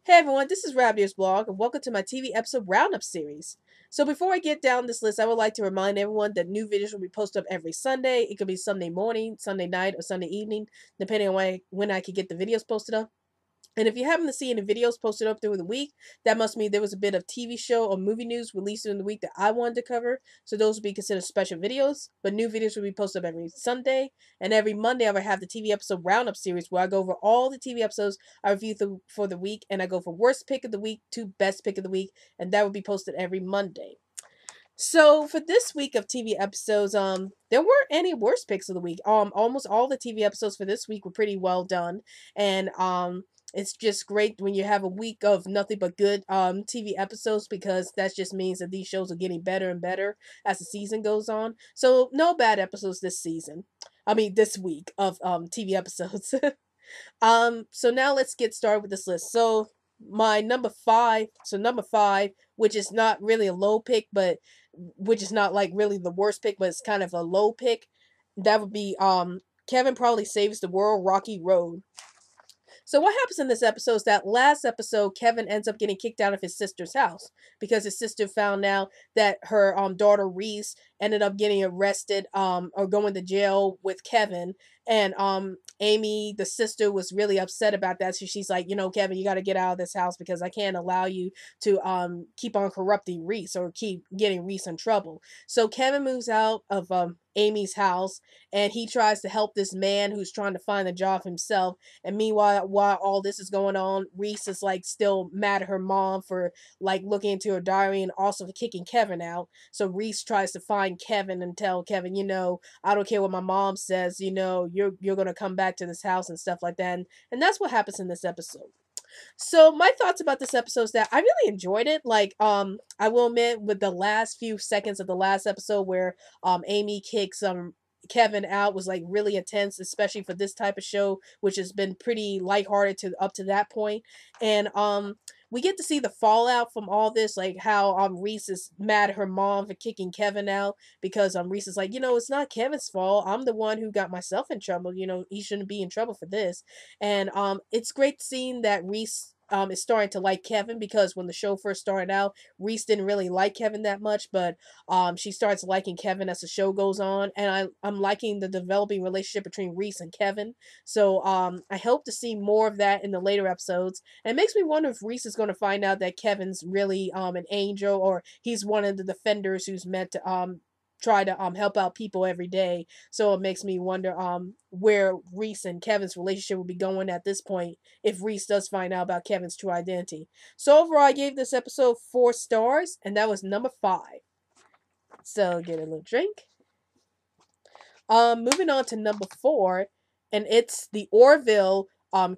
Hey everyone, this is Rabbitearsblog, and welcome to my TV episode Roundup series. So before I get down this list, I would like to remind everyone that new videos will be posted up every Sunday. It could be Sunday morning, Sunday night, or Sunday evening, depending on when I can get the videos posted up. And if you happen to see any videos posted up through the week, that must mean there was a bit of TV show or movie news released during the week that I wanted to cover. So those would be considered special videos. But new videos will be posted up every Sunday. And every Monday, I will have the TV episode Roundup series where I go over all the TV episodes I reviewed for the week. And I go from worst pick of the week to best pick of the week. And that will be posted every Monday. So for this week of TV episodes, there weren't any worst picks of the week. Almost all the TV episodes for this week were pretty well done, and it's just great when you have a week of nothing but good TV episodes because that just means that these shows are getting better and better as the season goes on. So no bad episodes this season. I mean this week of TV episodes. So now let's get started with this list. So my number five, which is not really a low pick, but which is not like really the worst pick, but it's kind of a low pick. That would be Kevin Probably Saves the World, Rocky Road. So what happens in this episode is that last episode, Kevin ends up getting kicked out of his sister's house because his sister found out that her daughter Reese ended up getting arrested or going to jail with Kevin, and Amy, the sister, was really upset about that. So she's like, Kevin, you got to get out of this house because I can't allow you to keep on corrupting Reese or keep getting Reese in trouble. So Kevin moves out of Amy's house and he tries to help this man who's trying to find a job himself. And meanwhile, while all this is going on, Reese is like still mad at her mom for like looking into her diary and also for kicking Kevin out. So Reese tries to find Kevin and tell Kevin, I don't care what my mom says, you're gonna come back to this house and stuff like that. And that's what happens in this episode. So my thoughts about this episode is that I really enjoyed it. Like, I will admit, with the last few seconds of the last episode where Amy kicks Kevin out was like really intense, especially for this type of show, which has been pretty lighthearted to up to that point. And we get to see the fallout from all this, like how Reese is mad at her mom for kicking Kevin out because Reese is like, it's not Kevin's fault. I'm the one who got myself in trouble. He shouldn't be in trouble for this. And it's great seeing that Reese is starting to like Kevin because when the show first started out, Reese didn't really like Kevin that much, but she starts liking Kevin as the show goes on, and I'm liking the developing relationship between Reese and Kevin. So I hope to see more of that in the later episodes. And it makes me wonder if Reese is going to find out that Kevin's really an angel, or he's one of the defenders who's meant to try to help out people every day. So it makes me wonder where Reese and Kevin's relationship will be going at this point if Reese does find out about Kevin's true identity. So overall, I gave this episode 4 stars, and that was number 5. So get a little drink. Moving on to number 4, and it's the Orville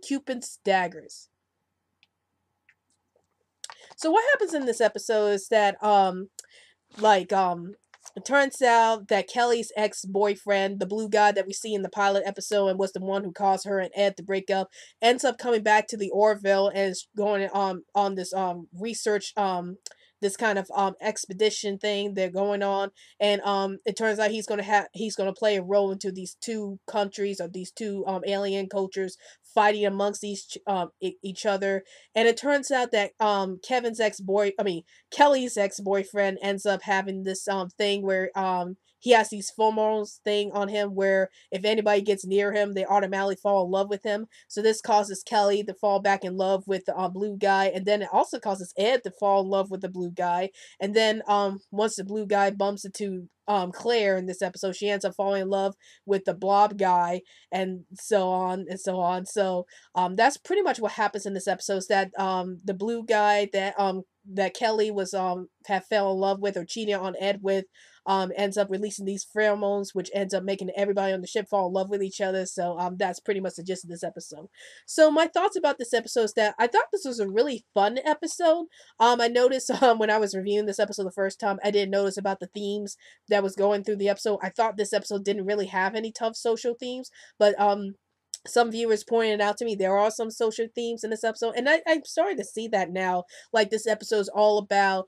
Cupid's Daggers. So what happens in this episode is that it turns out that Kelly's ex-boyfriend, the blue guy that we see in the pilot episode and was the one who caused her and Ed to break up, ends up coming back to the Orville and is going on this research this kind of expedition thing they're going on, and it turns out he's gonna play a role into these two countries or these two alien cultures fighting amongst each other. And it turns out that Kelly's ex-boyfriend ends up having this thing where he has these pheromones thing on him where if anybody gets near him, they automatically fall in love with him. So this causes Kelly to fall back in love with the blue guy, and then it also causes Ed to fall in love with the blue guy. And then once the blue guy bumps into Claire in this episode, she ends up falling in love with the blob guy, and so on and so on. So that's pretty much what happens in this episode. Is that the blue guy that Kelly was have fell in love with or cheating on Ed with ends up releasing these pheromones, which ends up making everybody on the ship fall in love with each other. So that's pretty much the gist of this episode. So my thoughts about this episode is that I thought this was a really fun episode. I noticed when I was reviewing this episode the first time, I didn't notice about the themes that was going through the episode. I thought this episode didn't really have any tough social themes, but some viewers pointed out to me there are some social themes in this episode, and I'm starting to see that now. Like, this episode is all about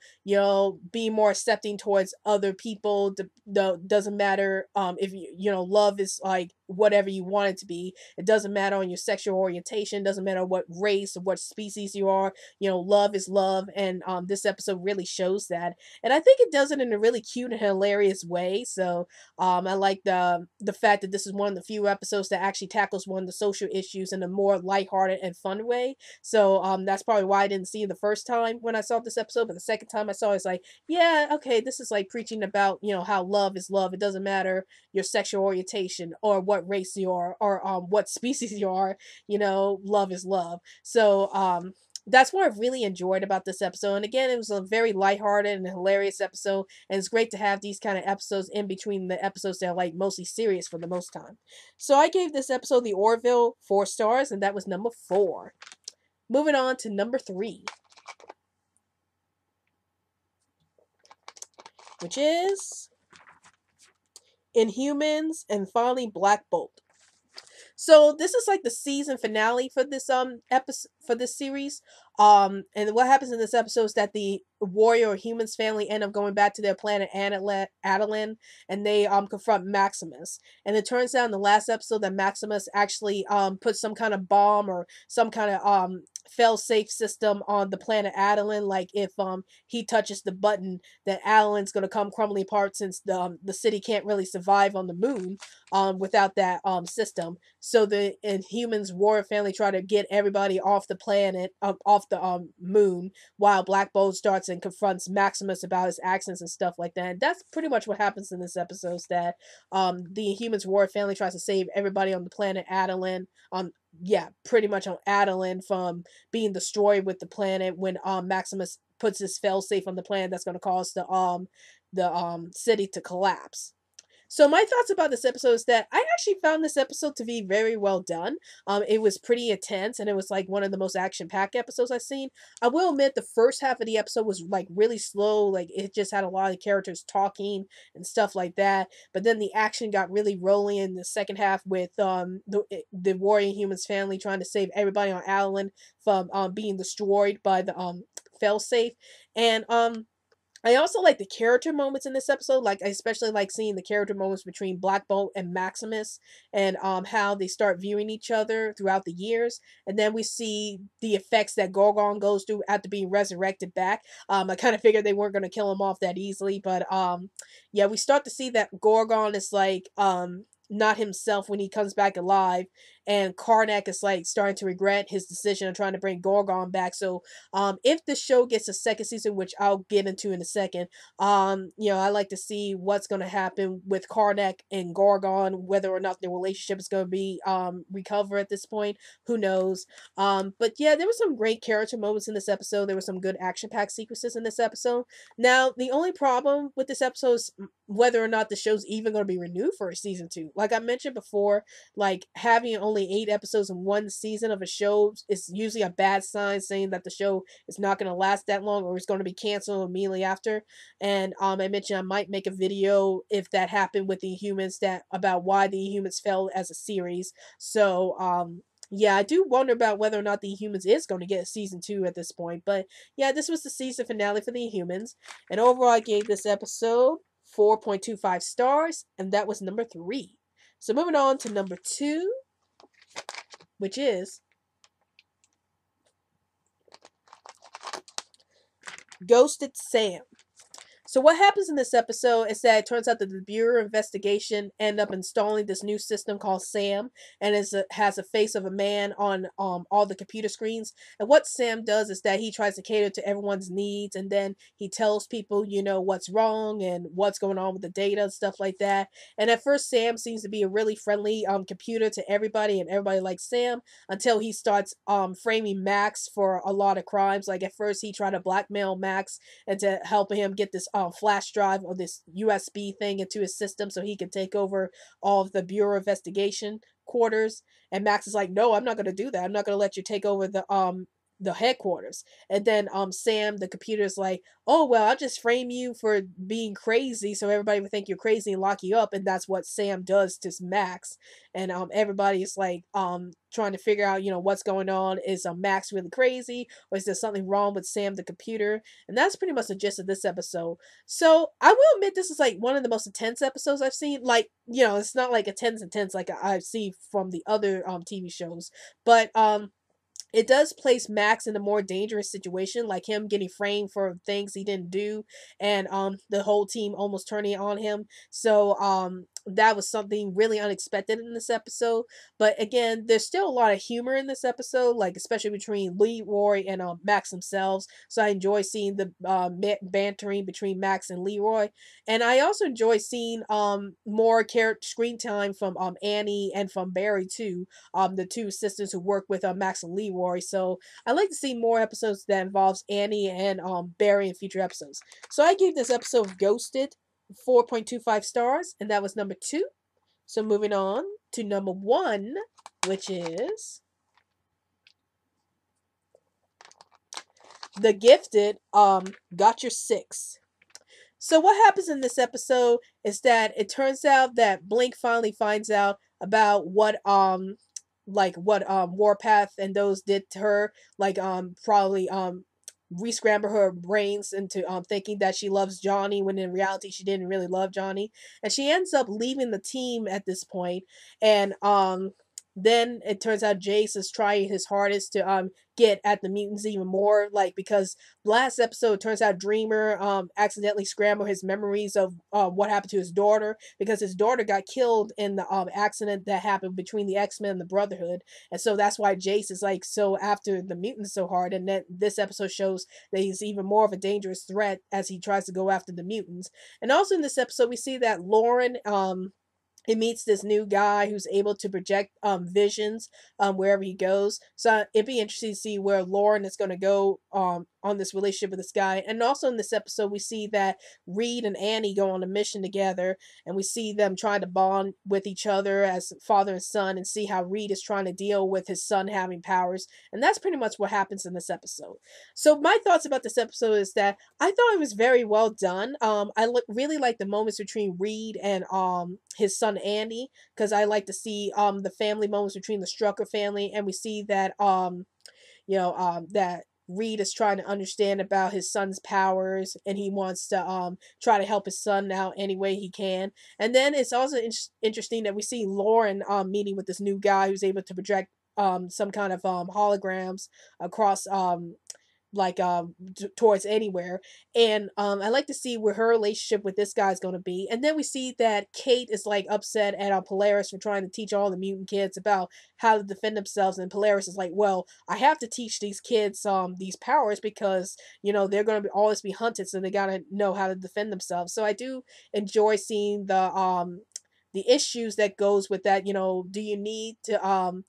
being more accepting towards other people. Doesn't matter if love is like whatever you want it to be. It doesn't matter on your sexual orientation, doesn't matter what race or what species you are. Love is love, and this episode really shows that. And I think it does it in a really cute and hilarious way. So I like the fact that this is one of the few episodes that actually tackles one of the social issues in a more lighthearted and fun way. So that's probably why I didn't see it the first time when I saw this episode, but the second time I saw it, it's like, yeah, okay, this is like preaching about, how love is love. It doesn't matter your sexual orientation or what race you are or what species you are, love is love. So that's what I really enjoyed about this episode. And again, it was a very lighthearted and hilarious episode. And it's great to have these kind of episodes in between the episodes that are like mostly serious for the most time. So I gave this episode, the Orville, 4 stars, and that was number 4. Moving on to number 3, which is Inhumans and finally Black Bolt. So this is like the season finale for this episode for this series. And what happens in this episode is that the warrior or humans family end up going back to their planet Adelan, and they confront Maximus. And it turns out in the last episode that Maximus actually put some kind of bomb or some kind of fail-safe system on the planet Adelan. Like if he touches the button, that Adelan's gonna come crumbling apart, since the city can't really survive on the moon without that system. So the Inhumans warrior family try to get everybody off the planet, off the moon, while Black Bolt starts and confronts Maximus about his actions and stuff like that. And that's pretty much what happens in this episode. Is that the Inhumans warrior family tries to save everybody on the planet Adelan. Yeah, pretty much on Adelan from being destroyed with the planet when Maximus puts his failsafe on the planet that's going to cause the city to collapse. So my thoughts about this episode is that I actually found this episode to be very well done. It was pretty intense, and it was like one of the most action-packed episodes I've seen. I will admit the first half of the episode was like really slow, like it just had a lot of characters talking and stuff like that. But then the action got really rolling in the second half with the warrior humans family trying to save everybody on Adelan from being destroyed by the failsafe. And I also like the character moments in this episode. Like I especially like seeing the character moments between Black Bolt and Maximus, and how they start viewing each other throughout the years. And then we see the effects that Gorgon goes through after being resurrected back. I kind of figured they weren't going to kill him off that easily, but yeah, we start to see that Gorgon is like not himself when he comes back alive, and Karnak is like starting to regret his decision of trying to bring Gorgon back. So if the show gets a second season, which I'll get into in a second, I like to see what's going to happen with Karnak and Gorgon, whether or not their relationship is going to be recover at this point. Who knows? But yeah, there were some great character moments in this episode. There were some good action-packed sequences in this episode. Now, the only problem with this episode is whether or not the show's even going to be renewed for a season 2. Like I mentioned before, like having only 8 episodes in one season of a show is usually a bad sign, saying that the show is not going to last that long or it's going to be canceled immediately after. And I mentioned I might make a video if that happened with the Inhumans, that about why the Inhumans fell as a series. So yeah, I do wonder about whether or not the Inhumans is going to get a season 2 at this point. But yeah, this was the season finale for the Inhumans, and overall I gave this episode 4.25 stars, and that was number 3. So moving on to number 2, which is Ghosted Sam. So what happens in this episode is that it turns out that the Bureau of Investigation end up installing this new system called SAM, and has a face of a man on all the computer screens. And what Sam does is that he tries to cater to everyone's needs, and then he tells people, what's wrong and what's going on with the data and stuff like that. And at first, Sam seems to be a really friendly computer to everybody, and everybody likes Sam until he starts framing Max for a lot of crimes. Like at first, he tried to blackmail Max and to help him get this flash drive or this USB thing into his system so he can take over all of the Bureau of Investigation quarters. And Max is like, no, I'm not going to do that. I'm not going to let you take over the headquarters. And then Sam, the computer's like, oh well, I'll just frame you for being crazy so everybody would think you're crazy and lock you up. And that's what Sam does to Max. And everybody's like trying to figure out, what's going on. Is Max really crazy, or is there something wrong with Sam the computer? And that's pretty much the gist of this episode. So I will admit this is like one of the most intense episodes I've seen. Like, it's not like intense like I see from the other TV shows. But it does place Max in a more dangerous situation, like him getting framed for things he didn't do, and the whole team almost turning on him. So that was something really unexpected in this episode. But again, there's still a lot of humor in this episode, like especially between Leroy and Max themselves. So I enjoy seeing the bantering between Max and Leroy, and I also enjoy seeing more character screen time from Annie and from Barry too, the two sisters who work with Max and Leroy. So I like to see more episodes that involves Annie and Barry in future episodes. So I gave this episode of Ghosted 4.25 stars, and that was number 2. So moving on to number 1, which is The Gifted, got your 6. So what happens in this episode is that it turns out that Blink finally finds out about what Warpath and those did to her, like probably re-scramble her brains into thinking that she loves Johnny when in reality she didn't really love Johnny, and she ends up leaving the team at this point. And then it turns out Jace is trying his hardest to get at the mutants even more, like, because last episode it turns out Dreamer accidentally scrambled his memories of what happened to his daughter, because his daughter got killed in the accident that happened between the X-Men and the Brotherhood. And so that's why Jace is like so after the mutants so hard, and then this episode shows that he's even more of a dangerous threat as he tries to go after the mutants. And also in this episode we see that Lauren he meets this new guy who's able to project visions wherever he goes. So it'd be interesting to see where Lauren is going to go on this relationship with this guy. And also in this episode, we see that Reed and Annie go on a mission together, and we see them trying to bond with each other as father and son, and see how Reed is trying to deal with his son having powers. And that's pretty much what happens in this episode. So my thoughts about this episode is that I thought it was very well done. I really like the moments between Reed and his son Andy, because I like to see the family moments between the Strucker family, and we see that that Reed is trying to understand about his son's powers, and he wants to try to help his son out any way he can. And then it's also interesting that we see Lauren meeting with this new guy who's able to project some kind of holograms across towards anywhere. And I like to see where her relationship with this guy is going to be. And then we see that Kate is like upset at Polaris for trying to teach all the mutant kids about how to defend themselves, and Polaris is like, well, I have to teach these kids these powers because they're going to always be hunted, so they got to know how to defend themselves. So I do enjoy seeing the issues that goes with that. Do you need to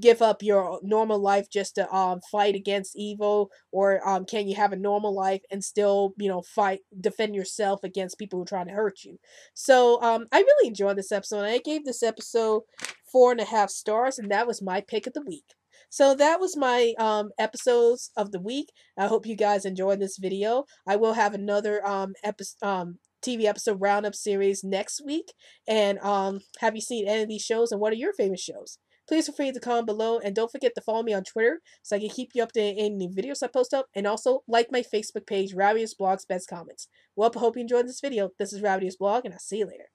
give up your normal life just to fight against evil, or can you have a normal life and still defend yourself against people who are trying to hurt you? So I really enjoyed this episode, and I gave this episode 4.5 stars, and that was my pick of the week. So that was my episodes of the week. I hope you guys enjoyed this video. I will have another TV episode roundup series next week. And have you seen any of these shows, and what are your favorite shows? Please feel free to comment below, and don't forget to follow me on Twitter so I can keep you updated on any videos I post up, and also like my Facebook page, Rabbitearsblog's Best Comments. Well, I hope you enjoyed this video. This is Rabbitearsblog, and I'll see you later.